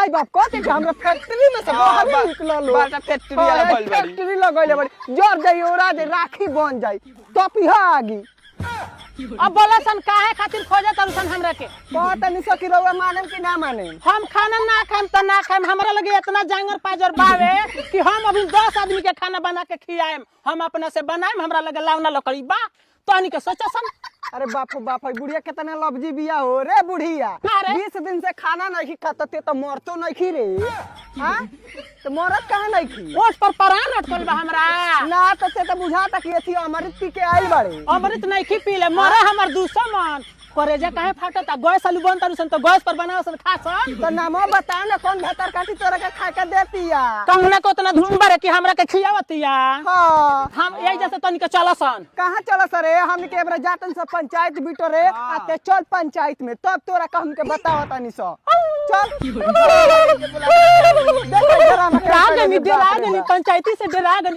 माई बाप कहते कि हमरा फैक्ट्री में से बाहर निकलल हो बाटा फैक्ट्री वाला बोल बड़ी फैक्ट्री लगैले बड़ी जर जाई ओरा दे राखी बन जाई तो पिहा आगी अब बोला सन काहे खातिर खोजे तरुसन हमरा के पता नहीं सकी रउआ मानेम कि ना मानेम हम खाना ना खाएम त ना खाएम हमरा लगे इतना जांगर पाजर बावे कि हम अभी 10 आदमी के खाना बना के खियाएम हम अपना से बनाएम हमरा लगे लावना लकड़ी बा तोनी के सोचा सन अरे बापू बाप बुढ़िया कितना लफजी बिया हो रे बुढ़िया अरे। 20 दिन से खाना नहीं खाता ते तो मरतो नहीं खी रे हां तो मरत कहां नहीं खी ओठ पर परान अटकल बा हमरा ना तो ते तो बुझाता कि एथी अमृत पी के आइल बाड़े अमृत नहीं खी पीले मरे हमर दुश्मन करेजा काहे फाटता गैस आलू बन तरुसन तो गैस पर बनाओ सन खा सन तो नामो बता ना कौन भतर काटी तोरा के खा के देतिया कंगना को उतना धूम बारे कि हमरा के खियावतिया हां हम यही जैसे तनी के चला सन कहां चला सरे हमनी के एबरा जातन से पंचायत बिटो रे आते चल पंचायत में तब तोरा का हमके बतावता नी सो चल डरा गनी पंचायती से डरा गनी